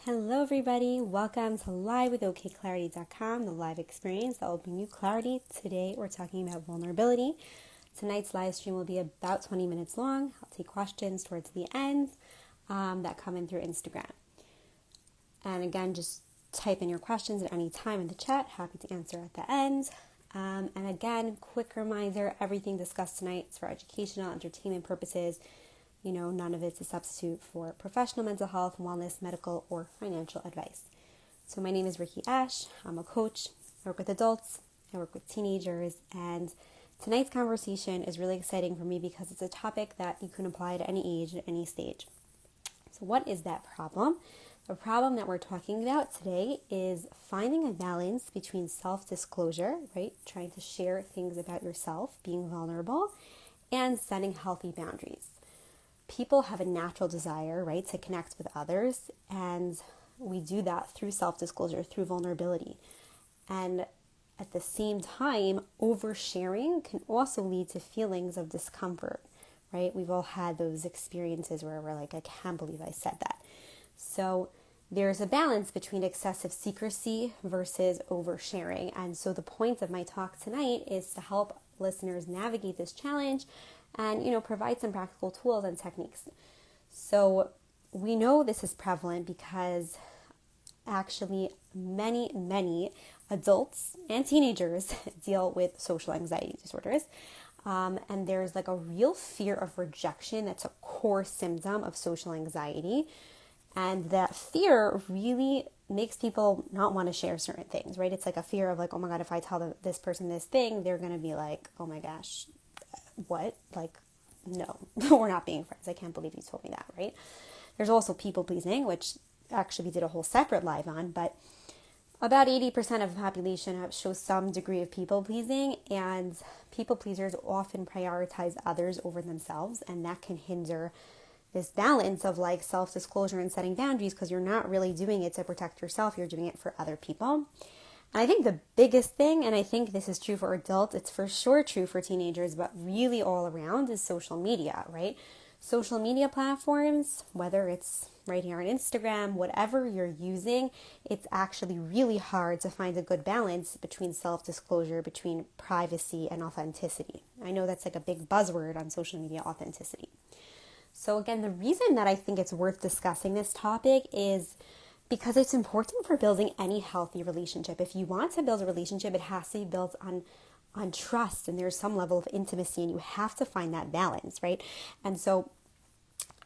Hello everybody, welcome to Live with OKclarity.com, the live experience that will bring you clarity. Today we're talking about vulnerability. Tonight's live stream will be about 20 minutes long. I'll take questions towards the end that come in through Instagram. And again, just type in your questions at any time in the chat. Happy to answer at the end. And again, quick reminder, everything discussed tonight is for educational, entertainment purposes. None of it's a substitute for professional mental health, wellness, medical, or financial advice. So my name is Rikki. I'm a coach. I work with adults. I work with teenagers. And tonight's conversation is really exciting for me because it's a topic that you can apply at any age, at any stage. So what is that problem? The problem that we're talking about today is finding a balance between self-disclosure, right? Trying to share things about yourself, being vulnerable, and setting healthy boundaries. People have a natural desire, right, to connect with others, and we do that through self-disclosure, through vulnerability. And at the same time, oversharing can also lead to feelings of discomfort, right? We've all had those experiences where we're like, I can't believe I said that. So there's a balance between excessive secrecy versus oversharing. And so the point of my talk tonight is to help listeners navigate this challenge and, provide some practical tools and techniques. So we know this is prevalent because actually many adults and teenagers deal with social anxiety disorders. And there's like a real fear of rejection that's a core symptom of social anxiety. And that fear really makes people not want to share certain things, right? It's like a fear of like, oh my God, if I tell this person this thing, they're going to be like, oh my gosh, what? Like, no, we're not being friends. I can't believe you told me that, right? There's also people pleasing, which actually we did a whole separate live on, but about 80% of the population shows some degree of people pleasing, and people pleasers often prioritize others over themselves, and that can hinder this balance of like self-disclosure and setting boundaries because you're not really doing it to protect yourself, you're doing it for other people. And I think the biggest thing, and I think this is true for adults, it's for sure true for teenagers, but really all around, is social media, right? Social media platforms, whether it's right here on Instagram, whatever you're using, it's actually really hard to find a good balance between self-disclosure, between privacy and authenticity. I know that's like a big buzzword on social media, authenticity. So again, the reason that I think it's worth discussing this topic is because it's important for building any healthy relationship. If you want to build a relationship, it has to be built on trust, and there's some level of intimacy, and you have to find that balance, right? And so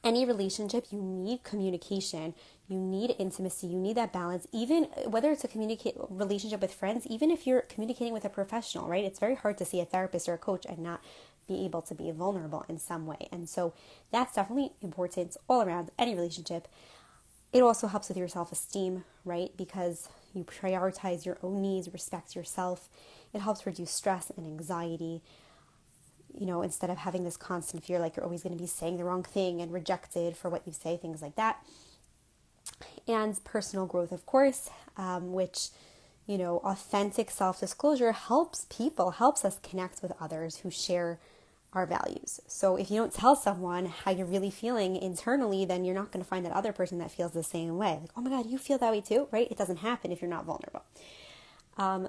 any relationship, you need communication, you need intimacy, you need that balance, even whether it's a relationship with friends, even if you're communicating with a professional, right? It's very hard to see a therapist or a coach and not be able to be vulnerable in some way. And so that's definitely important all around any relationship. It also helps with your self-esteem, right? Because you prioritize your own needs, respect yourself. It helps reduce stress and anxiety, instead of having this constant fear like you're always going to be saying the wrong thing and rejected for what you say, things like that. And personal growth, of course, which, authentic self-disclosure helps us connect with others who share our values. So if you don't tell someone how you're really feeling internally, then you're not going to find that other person that feels the same way. Like, oh my God, you feel that way too, right? It doesn't happen if you're not vulnerable.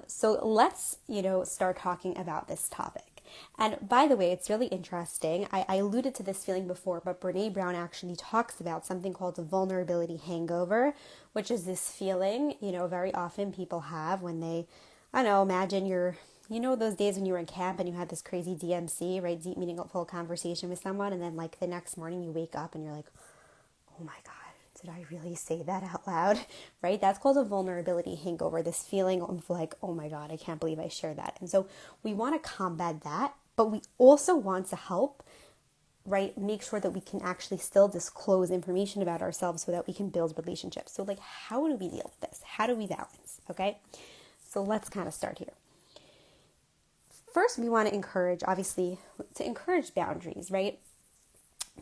So let's, start talking about this topic. And by the way, it's really interesting. I alluded to this feeling before, but Brene Brown actually talks about something called the vulnerability hangover, which is this feeling, very often people have when they, imagine you're, those days when you were in camp and you had this crazy DMC, right? Deep meaningful conversation with someone. And then like the next morning you wake up and you're like, oh my God, did I really say that out loud? Right? That's called a vulnerability hangover. This feeling of like, oh my God, I can't believe I shared that. And so we want to combat that, but we also want to help, right? Make sure that we can actually still disclose information about ourselves so that we can build relationships. So like, how do we deal with this? How do we balance? Okay. So let's kind of start here. First, we want to encourage boundaries, right?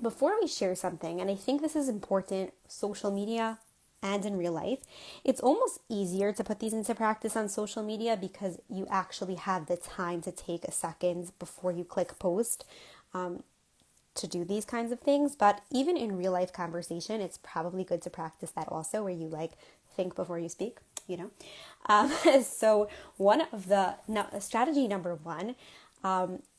Before we share something, and I think this is important, social media and in real life, it's almost easier to put these into practice on social media because you actually have the time to take a second before you click post. to do these kinds of things, but even in real life conversation, it's probably good to practice that also, where you like think before you speak, you know. So one of the strategy number one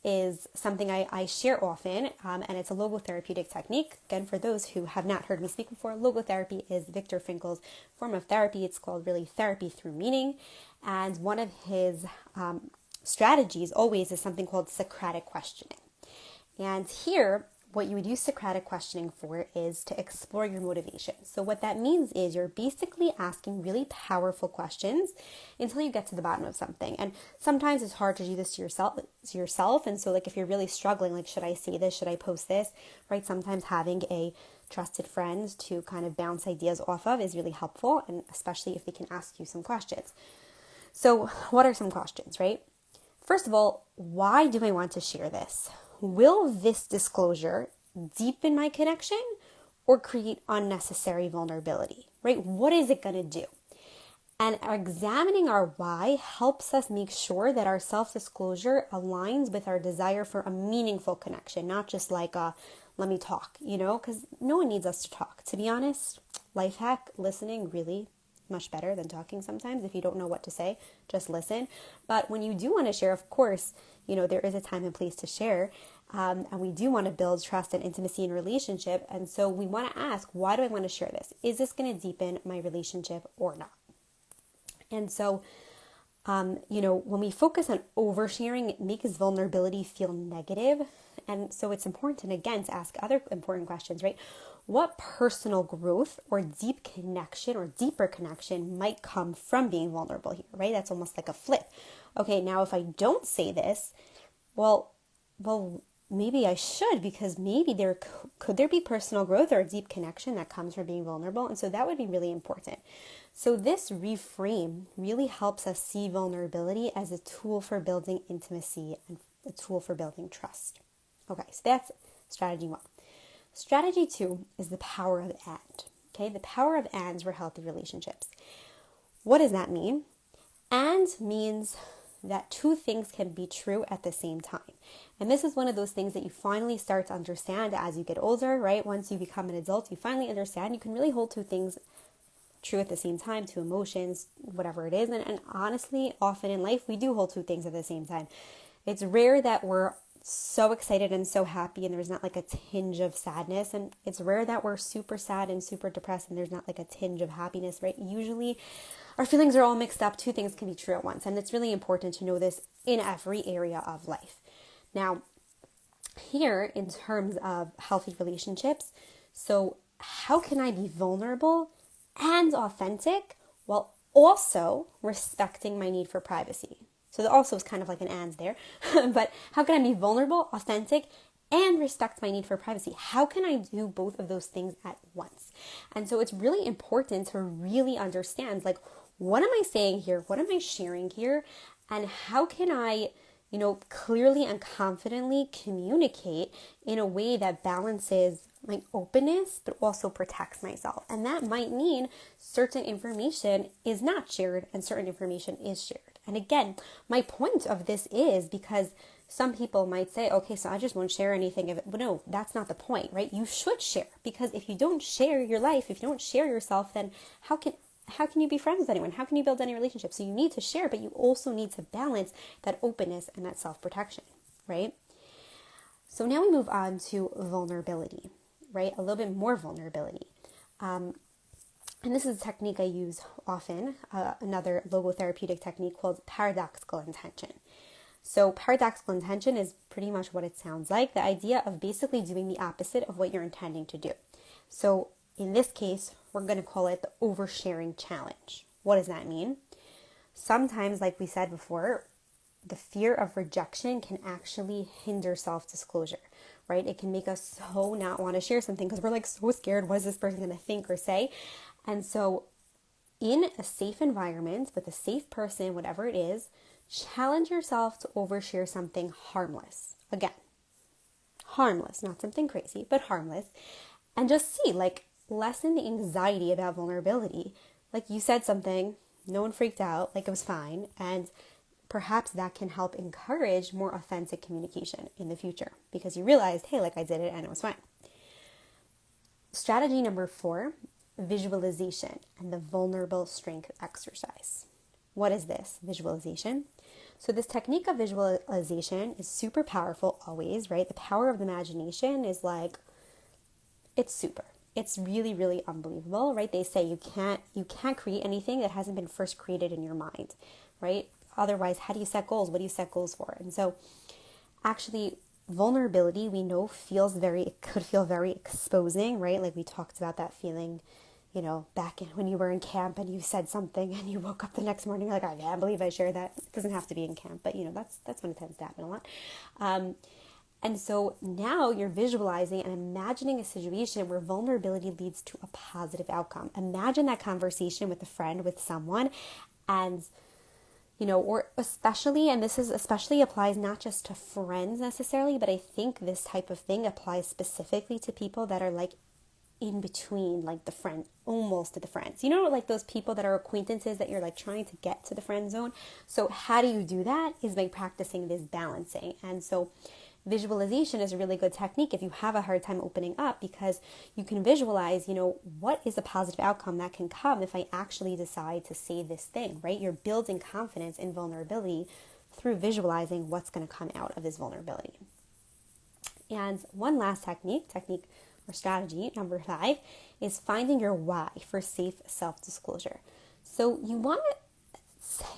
is something I share often, and it's a logotherapeutic technique. Again, for those who have not heard me speak before, logotherapy is Viktor Frankl's form of therapy. It's called really therapy through meaning, and one of his strategies always is something called Socratic questioning. And here, what you would use Socratic questioning for is to explore your motivation. So what that means is you're basically asking really powerful questions until you get to the bottom of something. And sometimes it's hard to do this to yourself. And so like if you're really struggling, like, should I say this? Should I post this? Right? Sometimes having a trusted friend to kind of bounce ideas off of is really helpful. And especially if they can ask you some questions. So what are some questions, right? First of all, why do I want to share this? Will this disclosure deepen my connection or create unnecessary vulnerability, right? What is it going to do? And examining our why helps us make sure that our self-disclosure aligns with our desire for a meaningful connection, not just like a, let me talk, you know, because no one needs us to talk. To be honest, life hack, listening really much better than talking sometimes. If you don't know what to say, just listen. But when you do want to share, of course, you know, there is a time and place to share. And we do want to build trust and intimacy in relationship. And so we want to ask, why do I want to share this? Is this going to deepen my relationship or not? And so, you know, when we focus on oversharing, it makes vulnerability feel negative. And so it's important, again, to ask other important questions, right? What personal growth or deep connection or deeper connection might come from being vulnerable here, right? That's almost like a flip. Okay, now if I don't say this, well, maybe I should, because maybe could there be personal growth or a deep connection that comes from being vulnerable? And so that would be really important. So this reframe really helps us see vulnerability as a tool for building intimacy and a tool for building trust. Okay, so that's strategy one. Strategy two is the power of and. Okay, the power of ands for healthy relationships. What does that mean? And means that two things can be true at the same time. And this is one of those things that you finally start to understand as you get older, right? Once you become an adult, you finally understand you can really hold two things true at the same time, two emotions, whatever it is. And honestly, often in life, we do hold two things at the same time. It's rare that we're so excited and so happy and there's not like a tinge of sadness, and it's rare that we're super sad and super depressed and there's not like a tinge of happiness, right? Usually our feelings are all mixed up. Two things can be true at once, and it's really important to know this in every area of life. Now, here in terms of healthy relationships, so how can I be vulnerable and authentic while also respecting my need for privacy? So the also is kind of like an and there, but how can I be vulnerable, authentic, and respect my need for privacy? How can I do both of those things at once? And so it's really important to really understand, like, what am I saying here? What am I sharing here? And how can I, you know, clearly and confidently communicate in a way that balances my openness, but also protects myself? And that might mean certain information is not shared and certain information is shared. And again, my point of this is because some people might say, okay, so I just won't share anything of it. But no, that's not the point, right? You should share, because if you don't share your life, if you don't share yourself, then how can you be friends with anyone? How can you build any relationship? So you need to share, but you also need to balance that openness and that self-protection, right? So now we move on to vulnerability, right? A little bit more vulnerability. And this is a technique I use often, another logotherapeutic technique called paradoxical intention. So paradoxical intention is pretty much what it sounds like, the idea of basically doing the opposite of what you're intending to do. So in this case, we're going to call it the oversharing challenge. What does that mean? Sometimes, like we said before, the fear of rejection can actually hinder self-disclosure, right? It can make us so not want to share something because we're like so scared. What is this person going to think or say? And so in a safe environment with a safe person, whatever it is, challenge yourself to overshare something harmless. Again, harmless, not something crazy, but harmless. And just see, like, lessen the anxiety about vulnerability. Like, you said something, no one freaked out, like it was fine. And perhaps that can help encourage more authentic communication in the future because you realized, hey, like I did it and it was fine. Strategy number 4, visualization and the vulnerable strength exercise. What is this? Visualization. So this technique of visualization is super powerful always, right? The power of the imagination is like, it's super. It's really, really unbelievable, right? They say you can't create anything that hasn't been first created in your mind, right? Otherwise, how do you set goals? What do you set goals for? And so actually vulnerability, we know it could feel very exposing, right? Like we talked about that feeling, back when you were in camp and you said something and you woke up the next morning, you're like, I can't believe I shared that. It doesn't have to be in camp, but that's when it tends to happen a lot. And so now you're visualizing and imagining a situation where vulnerability leads to a positive outcome. Imagine that conversation with a friend, with someone, and or especially, and this is especially applies not just to friends necessarily, but I think this type of thing applies specifically to people that are like in between, like the friend, almost to the friends, like those people that are acquaintances that you're like trying to get to the friend zone. So how do you do that is by practicing this balancing. And so visualization is a really good technique if you have a hard time opening up, because you can visualize, what is a positive outcome that can come if I actually decide to say this thing, right? You're building confidence in vulnerability through visualizing what's going to come out of this vulnerability. And one last technique or strategy, number 5, is finding your why for safe self-disclosure. So you want to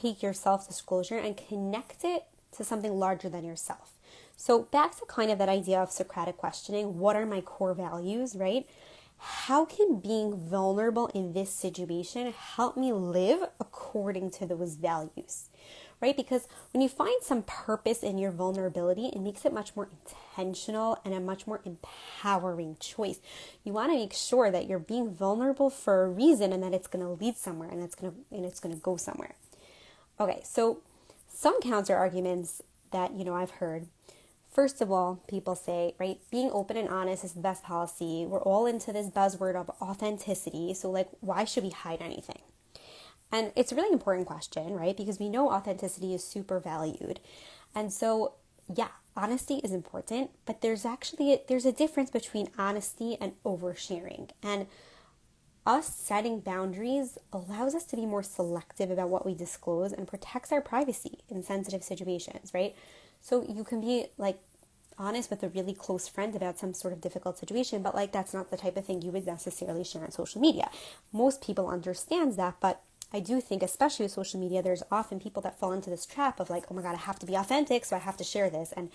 take your self-disclosure and connect it to something larger than yourself. So back to kind of that idea of Socratic questioning, what are my core values, right? How can being vulnerable in this situation help me live according to those values, right? Because when you find some purpose in your vulnerability, it makes it much more intentional and a much more empowering choice. You want to make sure that you're being vulnerable for a reason and that it's going to lead somewhere and it's going to go somewhere. Okay, so some counter arguments that, I've heard. First of all, people say, right, being open and honest is the best policy. We're all into this buzzword of authenticity. So like, why should we hide anything? And it's a really important question, right? Because we know authenticity is super valued. And so, yeah, honesty is important, but there's a difference between honesty and oversharing. And us setting boundaries allows us to be more selective about what we disclose and protects our privacy in sensitive situations, right? So you can be like honest with a really close friend about some sort of difficult situation, but like that's not the type of thing you would necessarily share on social media. Most people understand that, but I do think, especially with social media, there's often people that fall into this trap of like, oh my God, I have to be authentic, so I have to share this. And,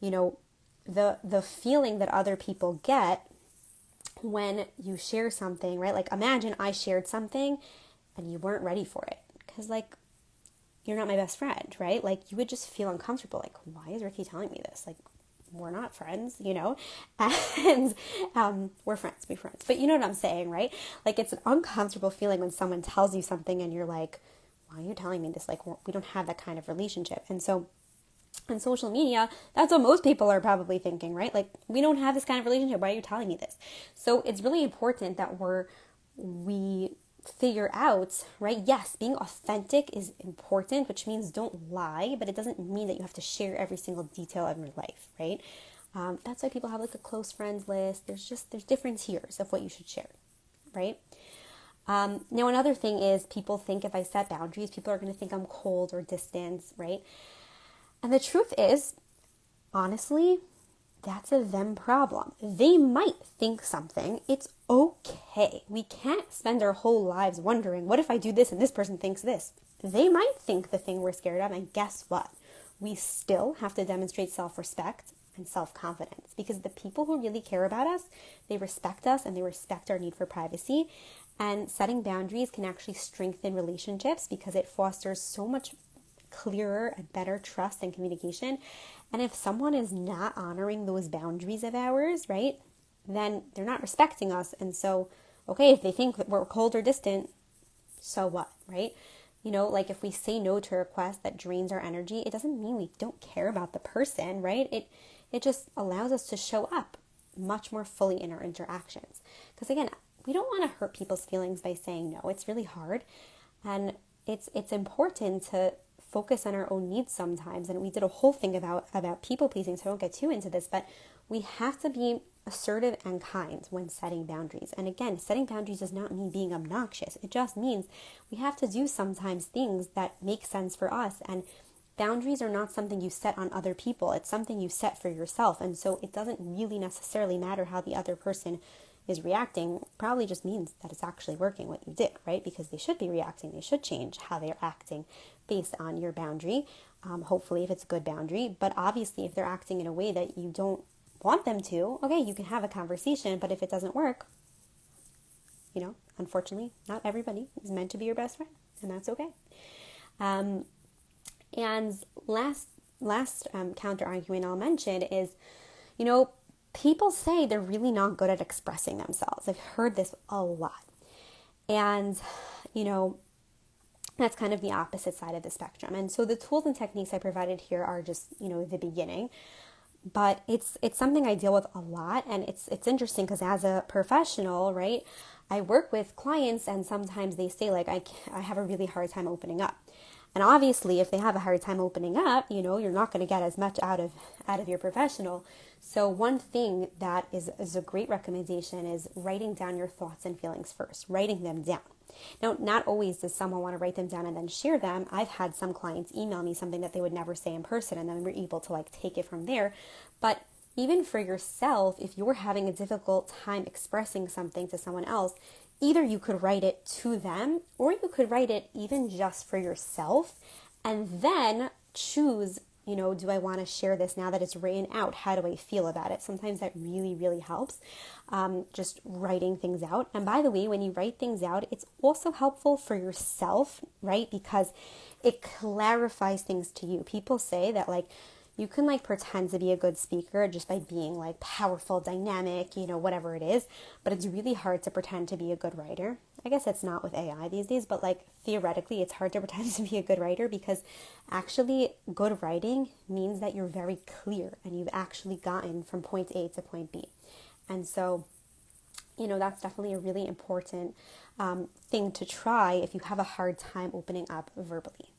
the feeling that other people get when you share something, right? Like imagine I shared something and you weren't ready for it because like, you're not my best friend, right? Like you would just feel uncomfortable. Like, why is Rikki telling me this? Like, we're not friends, and we're friends, be friends. But you know what I'm saying, right? Like it's an uncomfortable feeling when someone tells you something and you're like, why are you telling me this? Like we don't have that kind of relationship. And so on social media, that's what most people are probably thinking, right? Like we don't have this kind of relationship. Why are you telling me this? So it's really important that we figure out, right? Yes, being authentic is important, which means don't lie, but it doesn't mean that you have to share every single detail of your life, right? That's why people have like a close friends list. There's different tiers of what you should share, right? Now, another thing is people think if I set boundaries, people are going to think I'm cold or distant, right? And the truth is, honestly, that's a them problem. They might think something. It's okay. We can't spend our whole lives wondering, what if I do this and this person thinks this? They might think the thing we're scared of, and guess what? We still have to demonstrate self-respect and self-confidence, because the people who really care about us, they respect us and they respect our need for privacy. And setting boundaries can actually strengthen relationships because it fosters so much clearer and better trust and communication. And if someone is not honoring those boundaries of ours, right, then they're not respecting us. And so, okay, if they think that we're cold or distant, so what, right? Like if we say no to a request that drains our energy, it doesn't mean we don't care about the person, right? It just allows us to show up much more fully in our interactions. Because again, we don't want to hurt people's feelings by saying no. It's really hard. And it's important to focus on our own needs sometimes. And we did a whole thing about people pleasing, so I don't get too into this, but we have to be assertive and kind when setting boundaries. And again, setting boundaries does not mean being obnoxious. It just means we have to do sometimes things that make sense for us. And boundaries are not something you set on other people. It's something you set for yourself. And so it doesn't really necessarily matter how the other person is reacting. It probably just means that it's actually working what you did, right? Because they should be reacting. They should change how they're acting based on your boundary. Hopefully, if it's a good boundary. But obviously, if they're acting in a way that you don't want them to, okay, you can have a conversation. But if it doesn't work, unfortunately, not everybody is meant to be your best friend, and that's okay. And last counter argument I'll mention is, people say they're really not good at expressing themselves. I've heard this a lot. And, that's kind of the opposite side of the spectrum. And so the tools and techniques I provided here are just, the beginning. But it's something I deal with a lot. And it's interesting because as a professional, right, I work with clients and sometimes they say like, I have a really hard time opening up. And obviously, if they have a hard time opening up, you're not going to get as much out of your professional. So one thing that is a great recommendation is writing down your thoughts and feelings first, writing them down. Now, not always does someone want to write them down and then share them. I've had some clients email me something that they would never say in person, and then we're able to take it from there. But even for yourself, if you're having a difficult time expressing something to someone else, either you could write it to them or you could write it even just for yourself and then choose, do I want to share this now that it's written out? How do I feel about it? Sometimes that really, really helps, just writing things out. And by the way, when you write things out, it's also helpful for yourself, right? Because it clarifies things to you. People say that you can pretend to be a good speaker just by being powerful, dynamic, whatever it is. But it's really hard to pretend to be a good writer. I guess it's not with AI these days, but theoretically it's hard to pretend to be a good writer because actually good writing means that you're very clear and you've actually gotten from point A to point B. And so, that's definitely a really important thing to try if you have a hard time opening up verbally.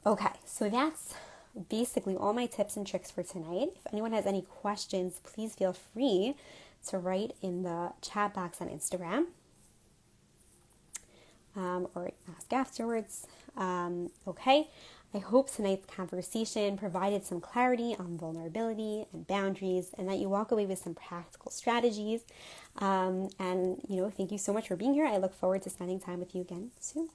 Okay, so that's basically all my tips and tricks for tonight. If anyone has any questions, please feel free to write in the chat box on Instagram or ask afterwards. Okay, I hope tonight's conversation provided some clarity on vulnerability and boundaries and that you walk away with some practical strategies. And thank you so much for being here. I look forward to spending time with you again soon.